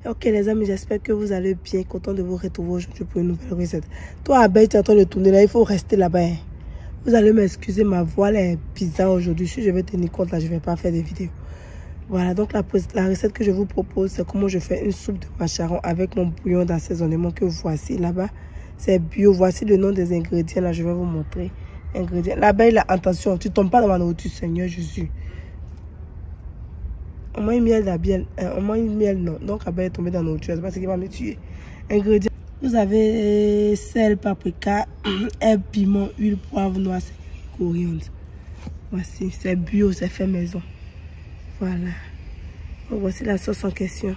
Ok les amis, j'espère que vous allez bien, content de vous retrouver aujourd'hui pour une nouvelle recette. Toi Abeille, tu es en train de tourner là, il faut rester là-bas. Hein. Vous allez m'excuser, ma voix là est bizarre aujourd'hui. Si je vais tenir compte là, je ne vais pas faire des vidéos. Voilà, donc la recette que je vous propose, c'est comment je fais une soupe de macharon avec mon bouillon d'assaisonnement que voici là-bas. C'est bio, voici le nom des ingrédients là, je vais vous montrer. Ingrédients. L'abeille là, attention, tu ne tombes pas dans ma nourriture, Seigneur Jésus. Au moins une miel d'abeille, au moins une miel non. Donc abeille est tombée dans nos tueurs, c'est pas ce qui va me tuer. Ingrédients. Vous avez sel, paprika, herbe, piment, huile, poivre, noix, coriandre. Voici, c'est bio, c'est fait maison. Voilà. Donc, voici la sauce en question.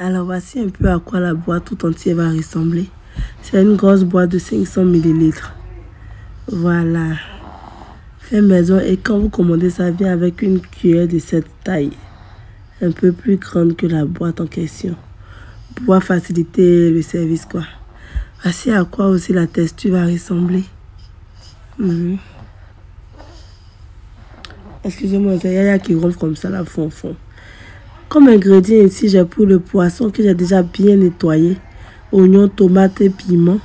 Alors voici un peu à quoi la boîte tout entière va ressembler. C'est une grosse boîte de 500 ml. Voilà, fait maison et quand vous commandez ça vient avec une cuillère de cette taille, un peu plus grande que la boîte en question, pour pouvoir faciliter le service quoi. Voici à quoi aussi la texture va ressembler. Excusez-moi, c'est Yaya qui ronfle comme ça là fond. Comme ingrédient ici, j'ai pris le poisson que j'ai déjà bien nettoyé, oignons, tomates et piment.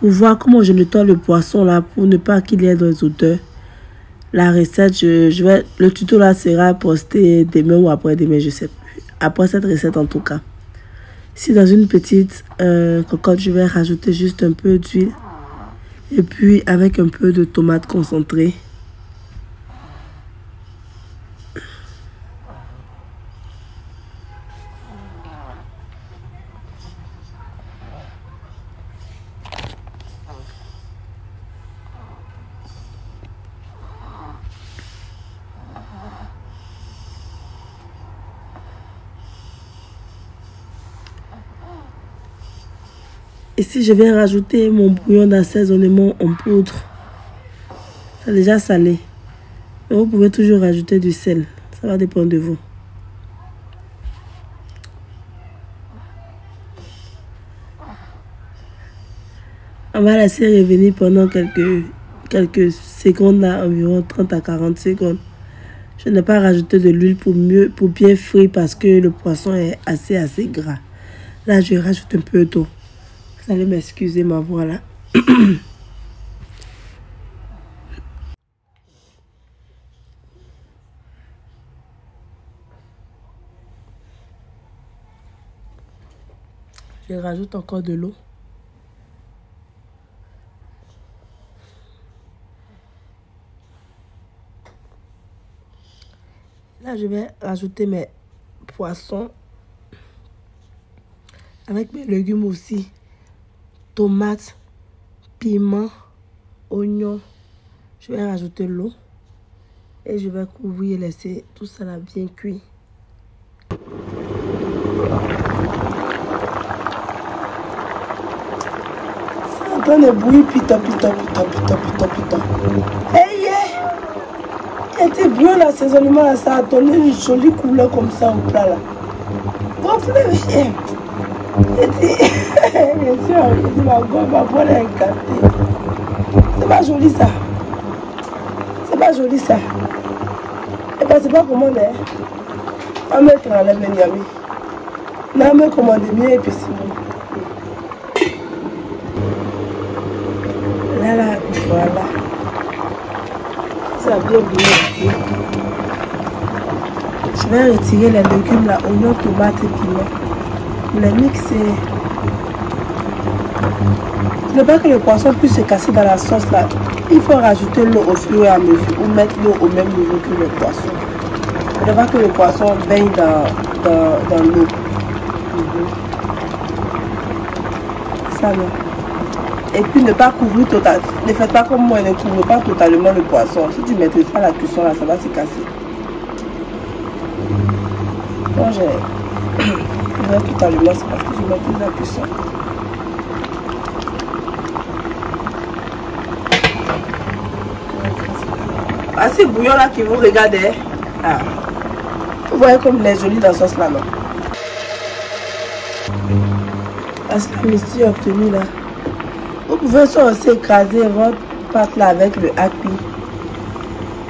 Pour voir comment je nettoie le poisson là, pour ne pas qu'il y ait des odeurs. La recette, le tuto là sera posté demain ou après-demain, je sais plus. Après cette recette en tout cas. Ici dans une petite cocotte, je vais rajouter juste un peu d'huile. Et puis avec un peu de tomate concentrée. Ici, je vais rajouter mon bouillon d'assaisonnement en poudre. C'est déjà salé. Mais vous pouvez toujours rajouter du sel. Ça va dépendre de vous. On va laisser revenir pendant quelques secondes, là, environ 30 à 40 secondes. Je n'ai pas rajouté de l'huile pour bien frire parce que le poisson est assez gras. Là, je rajoute un peu d'eau. Vous allez m'excuser ma voix là. Je rajoute encore de l'eau. Là, je vais rajouter mes poissons avec mes légumes aussi. Tomates, piment, oignons. Je vais rajouter l'eau et je vais couvrir et laisser tout ça là bien cuit. C'est en train de bouillir, putain. Hey, yeah! Et tu bouillon l'assaisonnement là, ça a donné une jolie couleur comme ça au plat là. Gonflez bien. Ma voix est encantée. C'est pas joli ça. C'est pas joli ça. Et ben c'est pas commandé. On met dans la Benjamin. On me commande mieux et puis sinon. Là, voilà. Ça a bien bouillé ici. Je vais retirer les légumes là, oignons, tomates et piment. Les mixer. Je ne veux pas que le poisson puisse se casser dans la sauce là. Il faut rajouter l'eau au fur et à mesure ou mettre l'eau au même niveau que le poisson. Je ne veux pas que le poisson baigne dans l'eau. Ça non. Et puis ne pas couvrir totalement. Ne faites pas comme moi, ne couvre pas totalement le poisson. Si tu ne maîtrises pas la cuisson là, ça va se casser. Donc j'ai totalement, c'est parce que je maîtrise la cuisson. Ah, ces bouillons là qui vous regardez, ah. Vous voyez comme les jolis dans la sauce là, non? Parce que la mixture obtenue là, vous pouvez aussi écraser votre pâte là avec le happi.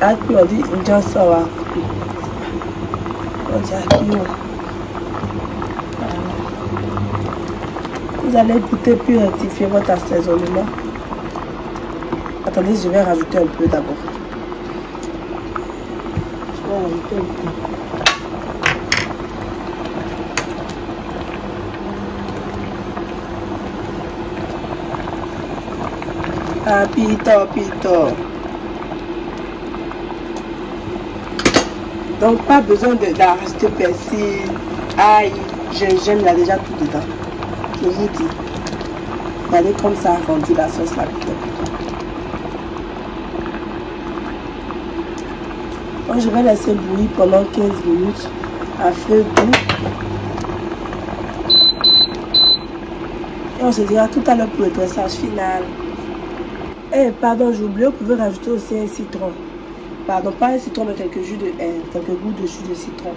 Aquí on dit Njansawa. On dit Aki. Vous allez goûter puis rectifier votre assaisonnement. Attendez, je vais rajouter un peu d'abord. Je vais rajouter un peu. Ah, pito. Donc, pas besoin d'ajouter persil, ail, gingembre, il y a déjà tout dedans. Je vous dis. Regardez comme ça a rendu la sauce là. Donc, je vais laisser bouillir pendant 15 minutes à feu doux. Et on se dira tout à l'heure pour le dressage final. Eh, pardon, j'ai oublié, vous pouvez rajouter aussi un citron. Pardon, pas un citron, mais quelques gouttes de jus de citron.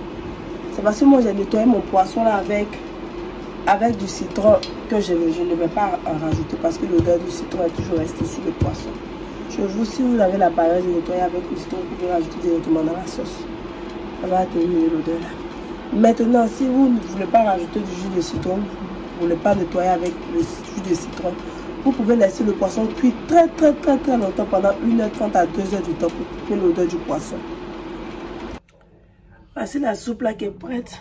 C'est parce que moi, j'ai nettoyé mon poisson là avec du citron que je ne vais pas en rajouter parce que l'odeur du citron est toujours restée sur le poisson. Je vous, si vous avez la parole de nettoyer avec le citron, vous pouvez rajouter directement dans la sauce. Ça va atténuer l'odeur là. Maintenant, si vous ne voulez pas rajouter du jus de citron, vous ne voulez pas nettoyer avec le jus de citron, vous pouvez laisser le poisson cuire très longtemps, pendant 1h30 à 2h du temps pour couper l'odeur du poisson. Voici la soupe là qui est prête.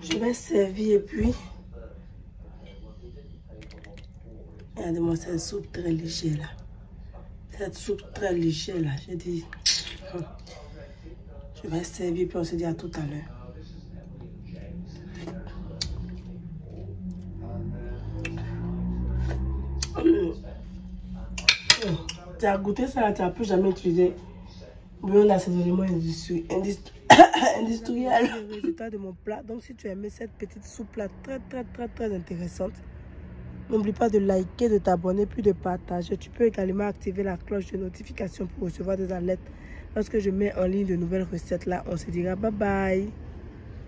Je vais servir et puis... Regardez-moi cette soupe très légère là. Cette soupe très légère là. J'ai dit... Je vais servir puis on se dit à tout à l'heure. Tu as goûté ça, tu n'as plus jamais utilisé bouillon d'assaisonnement industriel. Le résultat de mon plat. Donc si tu as aimé cette petite soupe là très intéressante, n'oublie pas de liker, de t'abonner puis de partager. Tu peux également activer la cloche de notification pour recevoir des alertes lorsque je mets en ligne de nouvelles recettes là. On se dira bye bye.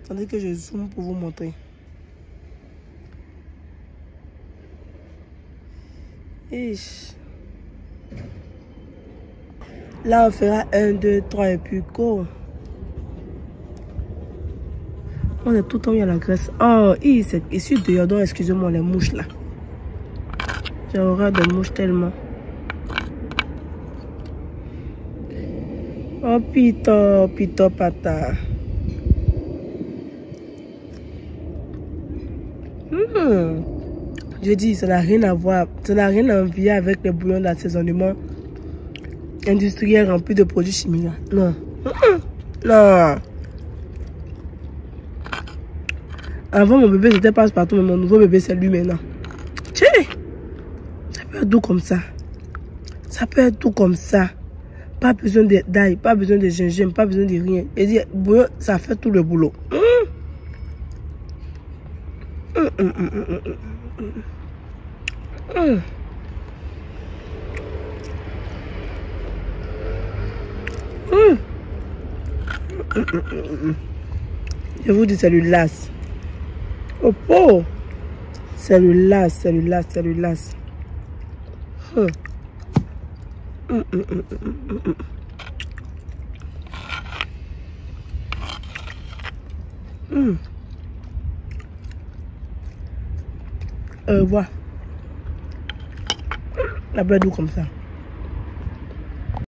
Tandis que je zoome pour vous montrer. Là, on fera 1, 2, 3 et puis go. On est tout le temps, il y a la graisse. Oh, c'est issu de yodon, excusez-moi, les mouches là. J'ai horreur de mouches tellement. Oh, pito, pata. Je dis, ça n'a rien à voir, ça n'a rien à envier avec les bouillons d'assaisonnement industriel remplis de produits chimiques. Non. Non. Avant, mon bébé, c'était passe-partout, mais mon nouveau bébé, c'est lui maintenant. Tiens, ça peut être doux comme ça. Ça peut être doux comme ça. Pas besoin d'ail, pas besoin de gingembre, pas besoin de rien. Et dire, bouillon, ça fait tout le boulot. Je vous dis, c'est le las. Oh, c'est le las, c'est le las, c'est le las. Voilà. La bread doux comme ça.